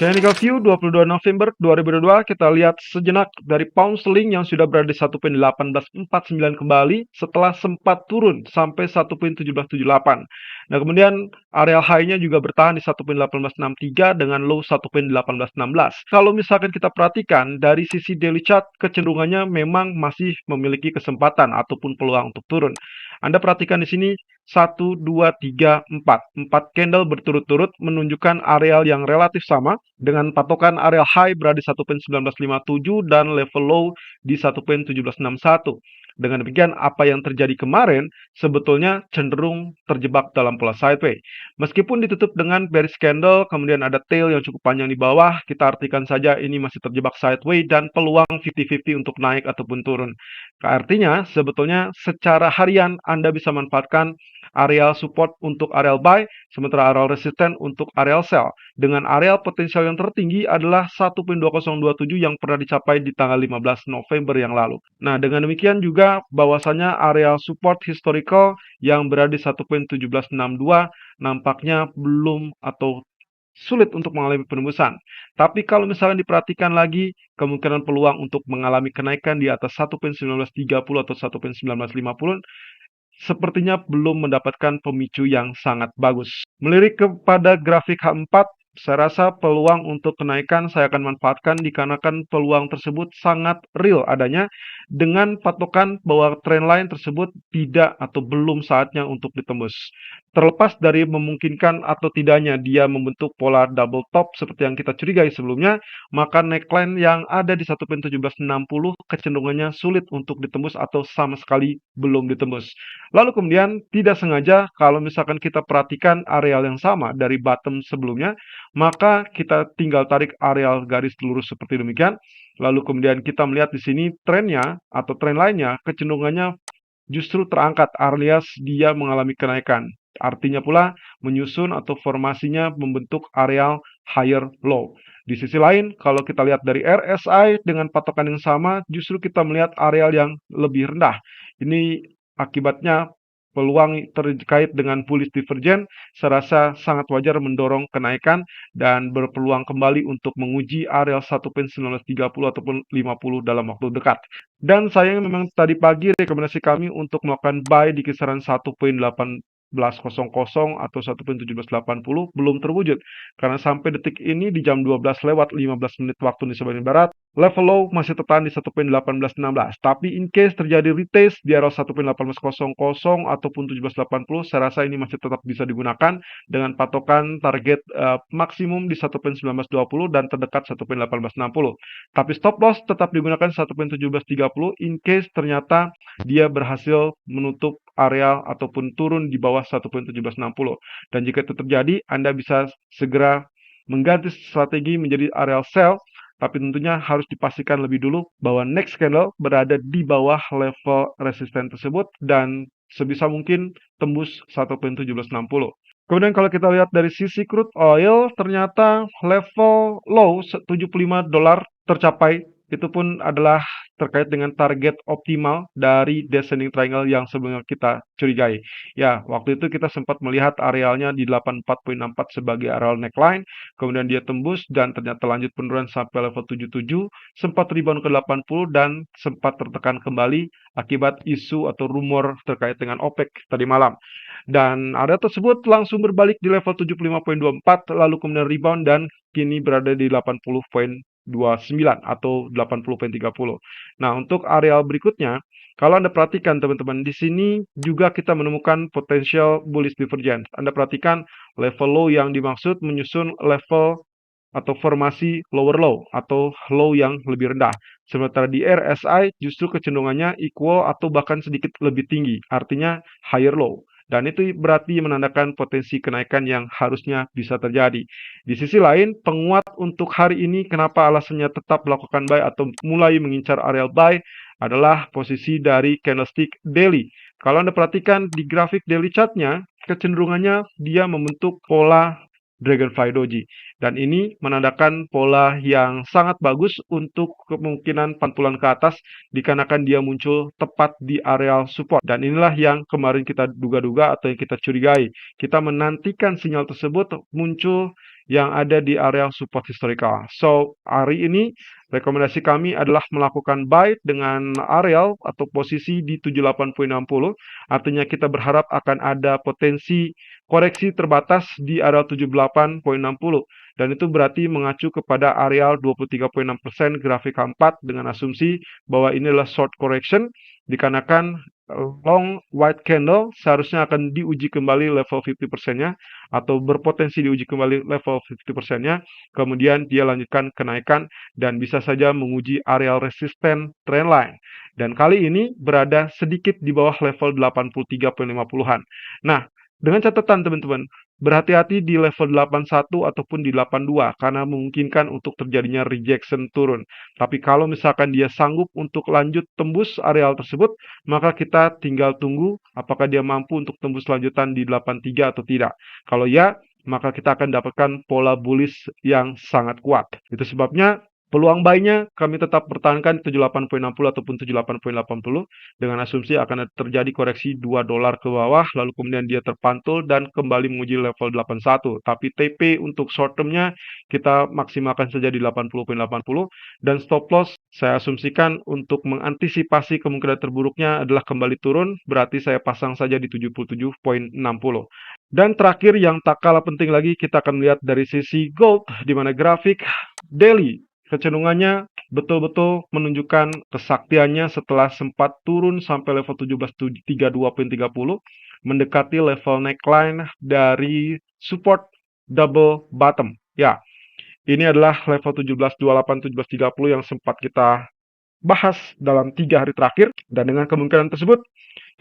Technical View 22 November 2022, kita lihat sejenak dari pound sterling yang sudah berada di 1.1849 kembali setelah sempat turun sampai 1.1778. Nah, kemudian area high-nya juga bertahan di 1.1863 dengan low 1.1816. Kalau misalkan kita perhatikan dari sisi daily chart, kecenderungannya memang masih memiliki kesempatan ataupun peluang untuk turun. Anda perhatikan di sini 1, 2, 3, 4. 4 candle berturut-turut menunjukkan areal yang relatif sama dengan patokan area high berada di 1.1957 dan level low di 1.1761. Dengan demikian, apa yang terjadi kemarin sebetulnya cenderung terjebak dalam pola sideways. Meskipun ditutup dengan bearish candle, kemudian ada tail yang cukup panjang di bawah, kita artikan saja ini masih terjebak sideways dan peluang 50-50 untuk naik ataupun turun. Artinya, sebetulnya secara harian Anda bisa manfaatkan areal support untuk areal buy, sementara areal resisten untuk areal sell. Dengan areal potensial yang tertinggi adalah 1.2027 yang pernah dicapai di tanggal 15 November yang lalu. Nah, dengan demikian juga bahwasanya areal support historical yang berada di 1.1762 nampaknya belum atau sulit untuk mengalami penembusan. Tapi kalau misalnya diperhatikan lagi, kemungkinan peluang untuk mengalami kenaikan di atas 1.1930 atau 1.1950 sepertinya belum mendapatkan pemicu yang sangat bagus. Melirik kepada grafik H4, saya rasa peluang untuk kenaikan saya akan manfaatkan dikarenakan peluang tersebut sangat real adanya dengan patokan bahwa trendline tersebut tidak atau belum saatnya untuk ditembus. Terlepas dari memungkinkan atau tidaknya dia membentuk pola double top seperti yang kita curigai sebelumnya, maka neckline yang ada di 1.1760 kecenderungannya sulit untuk ditembus atau sama sekali belum ditembus. Lalu kemudian tidak sengaja kalau misalkan kita perhatikan areal yang sama dari bottom sebelumnya, maka kita tinggal tarik areal garis lurus seperti demikian. Lalu kemudian kita melihat di sini trennya atau tren lainnya kecenderungannya justru terangkat alias dia mengalami kenaikan. Artinya pula menyusun atau formasinya membentuk areal higher low. Di sisi lain, kalau kita lihat dari RSI dengan patokan yang sama, justru kita melihat areal yang lebih rendah. Ini akibatnya peluang terkait dengan bullish divergence saya rasa sangat wajar mendorong kenaikan dan berpeluang kembali untuk menguji areal 1.1930 ataupun 50 dalam waktu dekat. Dan sayangnya memang tadi pagi rekomendasi kami untuk melakukan buy di kisaran 1.1800 atau 1.1780 belum terwujud. Karena sampai detik ini di jam 12 lewat 15 menit waktu Indonesia bagian Barat, level low masih tertahan di 1.1816. Tapi in case terjadi retest di area 1.1800 ataupun 1780, saya rasa ini masih tetap bisa digunakan dengan patokan target maksimum di 1.1920 dan terdekat 1.1860. Tapi stop loss tetap digunakan 1.1730 in case ternyata dia berhasil menutup area ataupun turun di bawah 1.1760. Dan jika itu terjadi, Anda bisa segera mengganti strategi menjadi area sell, tapi tentunya harus dipastikan lebih dulu bahwa next candle berada di bawah level resisten tersebut dan sebisa mungkin tembus 1.1760. Kemudian kalau kita lihat dari sisi crude oil, ternyata level low $75 tercapai. Itu pun adalah terkait dengan target optimal dari descending triangle yang sebelumnya kita curigai. Ya, waktu itu kita sempat melihat arealnya di 84.64 sebagai areal neckline, kemudian dia tembus dan ternyata lanjut penurunan sampai level 77, sempat rebound ke 80 dan sempat tertekan kembali akibat isu atau rumor terkait dengan OPEC tadi malam. Dan area tersebut langsung berbalik di level 75.24 lalu kemudian rebound dan kini berada di 80.29 atau 80.30. Nah, untuk areal berikutnya, kalau Anda perhatikan teman-teman, di sini juga kita menemukan potensial bullish divergence. Anda perhatikan level low yang dimaksud menyusun level atau formasi lower low atau low yang lebih rendah. Sementara di RSI justru kecenderungannya equal atau bahkan sedikit lebih tinggi, artinya higher low. Dan itu berarti menandakan potensi kenaikan yang harusnya bisa terjadi. Di sisi lain, penguat untuk hari ini kenapa alasannya tetap melakukan buy atau mulai mengincar area buy adalah posisi dari candlestick daily. Kalau Anda perhatikan di grafik daily chart-nya, kecenderungannya dia membentuk pola Dragonfly Doji. Dan ini menandakan pola yang sangat bagus untuk kemungkinan pantulan ke atas dikarenakan dia muncul tepat di areal support. Dan inilah yang kemarin kita duga-duga atau yang kita curigai. Kita menantikan sinyal tersebut muncul yang ada di area support historical. So, hari ini rekomendasi kami adalah melakukan buy dengan areal atau posisi di 78.60. Artinya kita berharap akan ada potensi koreksi terbatas di area 78.60. Dan itu berarti mengacu kepada areal 23.6% grafik H4 dengan asumsi bahwa ini adalah short correction dikarenakan long white candle seharusnya akan diuji kembali level 50%-nya atau berpotensi diuji kembali level 50%-nya, kemudian dia lanjutkan kenaikan dan bisa saja menguji areal resisten trendline. Dan kali ini berada sedikit di bawah level 83.50-an. Nah, dengan catatan teman-teman, berhati-hati di level 81 ataupun di 82 karena memungkinkan untuk terjadinya rejection turun. Tapi kalau misalkan dia sanggup untuk lanjut tembus areal tersebut, maka kita tinggal tunggu apakah dia mampu untuk tembus lanjutan di 83 atau tidak. Kalau ya, maka kita akan dapatkan pola bullish yang sangat kuat. Itu sebabnya peluang buy-nya kami tetap pertahankan 78.60 ataupun 78.80 dengan asumsi akan terjadi koreksi $2 ke bawah lalu kemudian dia terpantul dan kembali menguji level 81. Tapi TP untuk short term-nya kita maksimalkan saja di 80.80 dan stop loss saya asumsikan untuk mengantisipasi kemungkinan terburuknya adalah kembali turun, berarti saya pasang saja di 77.60. Dan terakhir yang tak kalah penting lagi kita akan melihat dari sisi gold di mana grafik daily kecenderungannya betul-betul menunjukkan kesaktiannya setelah sempat turun sampai level 1732.30 mendekati level neckline dari support double bottom. Ya, ini adalah level 1728 1730 yang sempat kita bahas dalam 3 hari terakhir dan dengan kemungkinan tersebut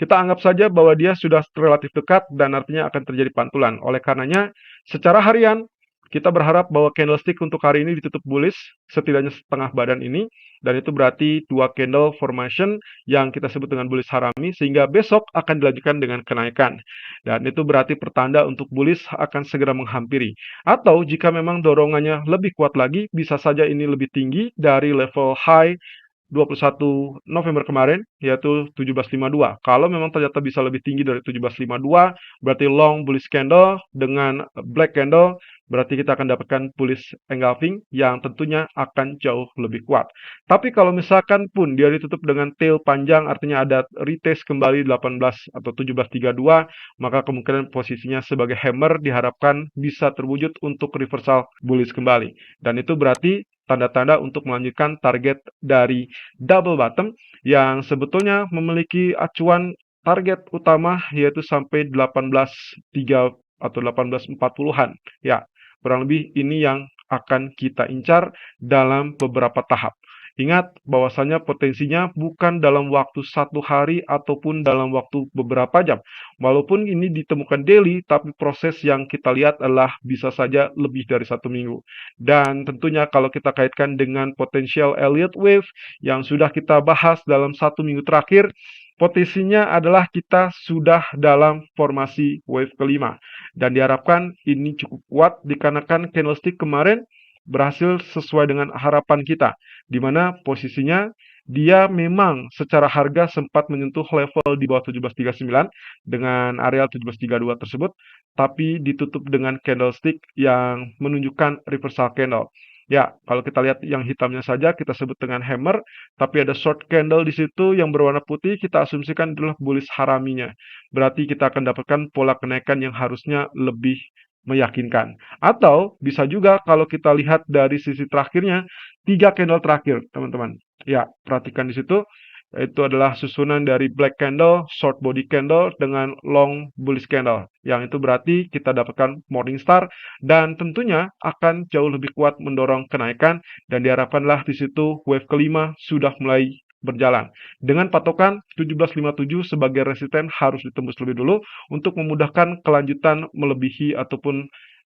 kita anggap saja bahwa dia sudah relatif dekat dan artinya akan terjadi pantulan. Oleh karenanya, secara harian kita berharap bahwa candlestick untuk hari ini ditutup bullish setidaknya setengah badan ini dan itu berarti 2 candle formation yang kita sebut dengan bullish harami sehingga besok akan dilanjutkan dengan kenaikan. Dan itu berarti pertanda untuk bullish akan segera menghampiri. Atau jika memang dorongannya lebih kuat lagi, bisa saja ini lebih tinggi dari level high 21 November kemarin, yaitu 1752. Kalau memang ternyata bisa lebih tinggi dari 1752, berarti long bullish candle dengan black candle, berarti kita akan dapatkan bullish engulfing yang tentunya akan jauh lebih kuat. Tapi kalau misalkan pun dia ditutup dengan tail panjang, artinya ada retest kembali 18 atau 1732, maka kemungkinan posisinya sebagai hammer diharapkan bisa terwujud untuk reversal bullish kembali. Dan itu berarti tanda-tanda untuk melanjutkan target dari double bottom yang sebetulnya memiliki acuan target utama yaitu sampai 18.3 atau 18.40-an. Ya, kurang lebih ini yang akan kita incar dalam beberapa tahap. Ingat bahwasanya potensinya bukan dalam waktu 1 hari ataupun dalam waktu beberapa jam. Walaupun ini ditemukan daily, tapi proses yang kita lihat adalah bisa saja lebih dari 1 minggu. Dan tentunya kalau kita kaitkan dengan potensial Elliott Wave yang sudah kita bahas dalam 1 minggu terakhir, potensinya adalah kita sudah dalam formasi wave kelima. Dan diharapkan ini cukup kuat dikarenakan candlestick kemarin berhasil sesuai dengan harapan kita, di mana posisinya dia memang secara harga sempat menyentuh level di bawah 1739 dengan area 1732 tersebut, tapi ditutup dengan candlestick yang menunjukkan reversal candle. Ya, kalau kita lihat yang hitamnya saja kita sebut dengan hammer, tapi ada short candle di situ yang berwarna putih kita asumsikan adalah bullish haraminya. Berarti kita akan dapatkan pola kenaikan yang harusnya lebih meyakinkan. Atau bisa juga kalau kita lihat dari sisi terakhirnya, 3 candle terakhir, teman-teman. Ya, perhatikan di situ. Itu adalah susunan dari black candle, short body candle, dengan long bullish candle. Yang itu berarti kita dapatkan morning star dan tentunya akan jauh lebih kuat mendorong kenaikan dan diharapkanlah di situ wave kelima sudah mulai berjalan. Dengan patokan 1757 sebagai resisten harus ditembus lebih dulu untuk memudahkan kelanjutan melebihi ataupun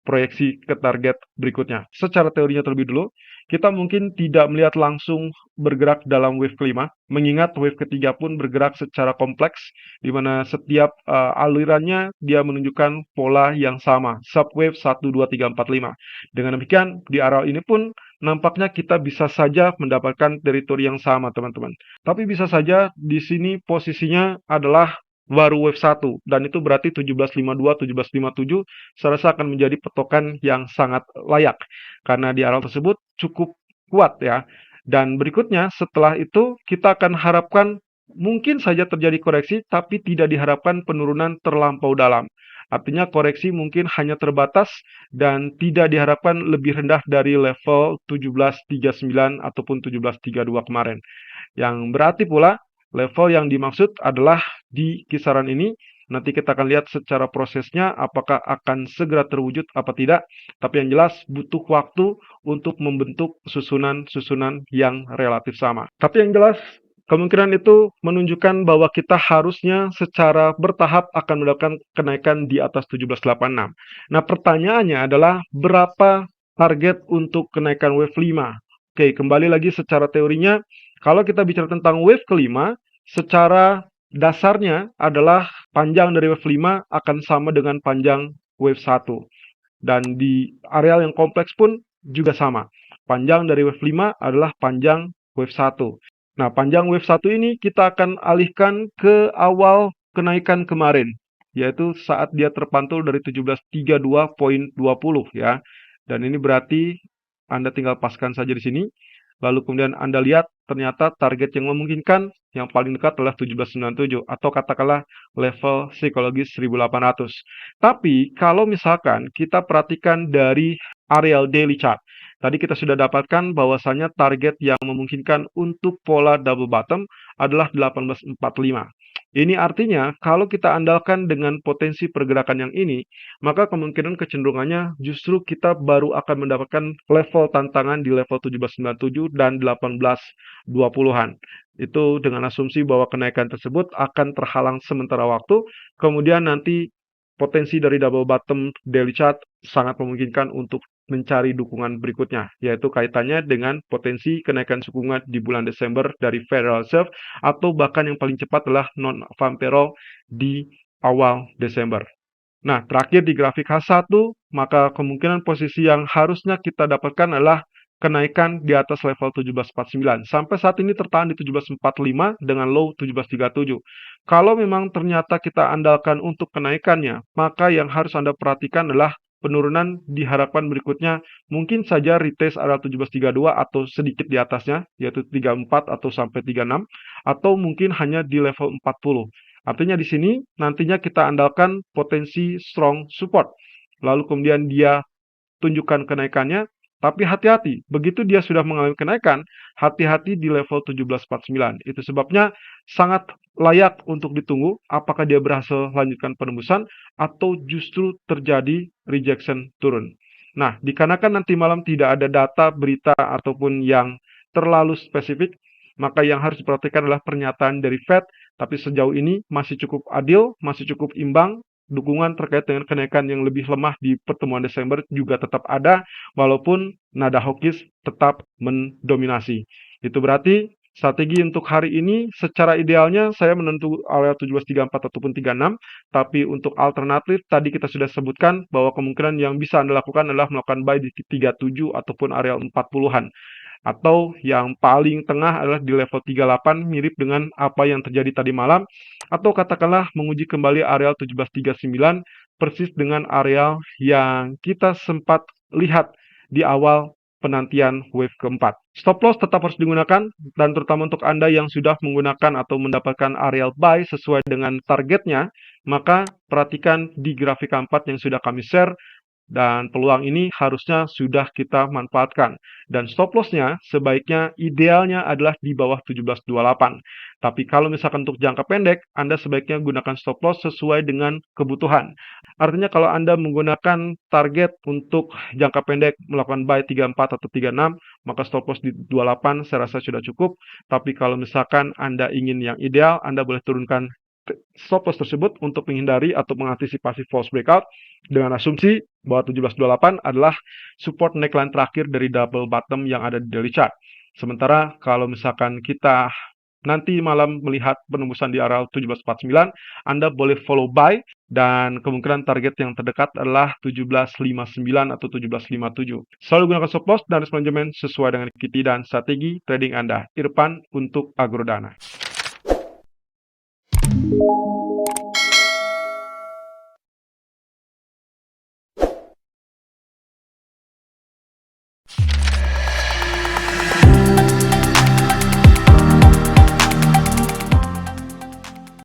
proyeksi ke target berikutnya. Secara teorinya terlebih dulu, kita mungkin tidak melihat langsung bergerak dalam wave kelima, mengingat wave ketiga pun bergerak secara kompleks, di mana setiap alirannya dia menunjukkan pola yang sama, subwave 1, 2, 3, 4, 5. Dengan demikian, di area ini pun nampaknya kita bisa saja mendapatkan teritori yang sama, teman-teman. Tapi bisa saja di sini posisinya adalah baru wave 1 dan itu berarti 17.52, 17.57 saya rasa akan menjadi patokan yang sangat layak karena di area tersebut cukup kuat ya. Dan berikutnya setelah itu kita akan harapkan mungkin saja terjadi koreksi tapi tidak diharapkan penurunan terlampau dalam. Artinya koreksi mungkin hanya terbatas dan tidak diharapkan lebih rendah dari level 17.39 ataupun 17.32 kemarin. Yang berarti pula level yang dimaksud adalah di kisaran ini. Nanti kita akan lihat secara prosesnya apakah akan segera terwujud apa tidak. Tapi yang jelas butuh waktu untuk membentuk susunan-susunan yang relatif sama. Tapi yang jelas kemungkinan itu menunjukkan bahwa kita harusnya secara bertahap akan mendapatkan kenaikan di atas 1786. Nah, pertanyaannya adalah berapa target untuk kenaikan wave 5? Oke, kembali lagi secara teorinya, kalau kita bicara tentang wave kelima, secara dasarnya adalah panjang dari wave 5 akan sama dengan panjang wave 1. Dan di areal yang kompleks pun juga sama. Panjang dari wave 5 adalah panjang wave 1. Nah, panjang wave 1 ini kita akan alihkan ke awal kenaikan kemarin, yaitu saat dia terpantul dari 1732.20 ya. Dan ini berarti Anda tinggal paskan saja di sini. Lalu kemudian Anda lihat ternyata target yang memungkinkan yang paling dekat adalah 1797 atau katakanlah level psikologis 1800. Tapi kalau misalkan kita perhatikan dari areal daily chart, tadi kita sudah dapatkan bahwasanya target yang memungkinkan untuk pola double bottom adalah 1845. Ini artinya kalau kita andalkan dengan potensi pergerakan yang ini, maka kemungkinan kecenderungannya justru kita baru akan mendapatkan level tantangan di level 1797 dan 1820-an. Itu dengan asumsi bahwa kenaikan tersebut akan terhalang sementara waktu, kemudian nanti potensi dari double bottom daily chart sangat memungkinkan untuk mencari dukungan berikutnya, yaitu kaitannya dengan potensi kenaikan suku bunga di bulan Desember dari Federal Reserve atau bahkan yang paling cepat adalah non-farm payroll di awal Desember. Nah, terakhir di grafik H1, maka kemungkinan posisi yang harusnya kita dapatkan adalah kenaikan di atas level 1749. Sampai saat ini tertahan di 1745 dengan low 1737. Kalau memang ternyata kita andalkan untuk kenaikannya, maka yang harus Anda perhatikan adalah penurunan diharapkan berikutnya mungkin saja retest area 1732 atau sedikit di atasnya, yaitu 34 atau sampai 36, atau mungkin hanya di level 40. Artinya di sini nantinya kita andalkan potensi strong support. Lalu kemudian dia tunjukkan kenaikannya, tapi hati-hati, begitu dia sudah mengalami kenaikan, hati-hati di level 1749. Itu sebabnya sangat layak untuk ditunggu apakah dia berhasil lanjutkan penembusan atau justru terjadi rejection turun. Nah, dikarenakan nanti malam tidak ada data, berita, ataupun yang terlalu spesifik, maka yang harus diperhatikan adalah pernyataan dari Fed, tapi sejauh ini masih cukup adil, masih cukup imbang. Dukungan terkait dengan kenaikan yang lebih lemah di pertemuan Desember juga tetap ada, walaupun nada hawkish tetap mendominasi. Itu berarti strategi untuk hari ini secara idealnya saya menentu area 1734 ataupun 36, tapi untuk alternatif tadi kita sudah sebutkan bahwa kemungkinan yang bisa Anda lakukan adalah melakukan buy di 37 ataupun area 40-an. Atau yang paling tengah adalah di level 38 mirip dengan apa yang terjadi tadi malam, atau katakanlah menguji kembali areal 1739 persis dengan areal yang kita sempat lihat di awal penantian wave keempat. Stop loss tetap harus digunakan, dan terutama untuk Anda yang sudah menggunakan atau mendapatkan areal buy sesuai dengan targetnya, maka perhatikan di grafik keempat yang sudah kami share, dan peluang ini harusnya sudah kita manfaatkan. Dan stop loss-nya sebaiknya idealnya adalah di bawah 1728. Tapi kalau misalkan untuk jangka pendek, Anda sebaiknya gunakan stop loss sesuai dengan kebutuhan. Artinya kalau Anda menggunakan target untuk jangka pendek melakukan buy 34 atau 36, maka stop loss di 28 saya rasa sudah cukup. Tapi kalau misalkan Anda ingin yang ideal, Anda boleh turunkan stop loss tersebut untuk menghindari atau mengantisipasi false breakout dengan asumsi bahwa 1728 adalah support neckline terakhir dari double bottom yang ada di daily chart. Sementara kalau misalkan kita nanti malam melihat penembusan di area 1749, Anda boleh follow buy dan kemungkinan target yang terdekat adalah 1759 atau 1757. Selalu gunakan stop loss dan risk management sesuai dengan equity dan strategi trading Anda. Irfan untuk Agrodana.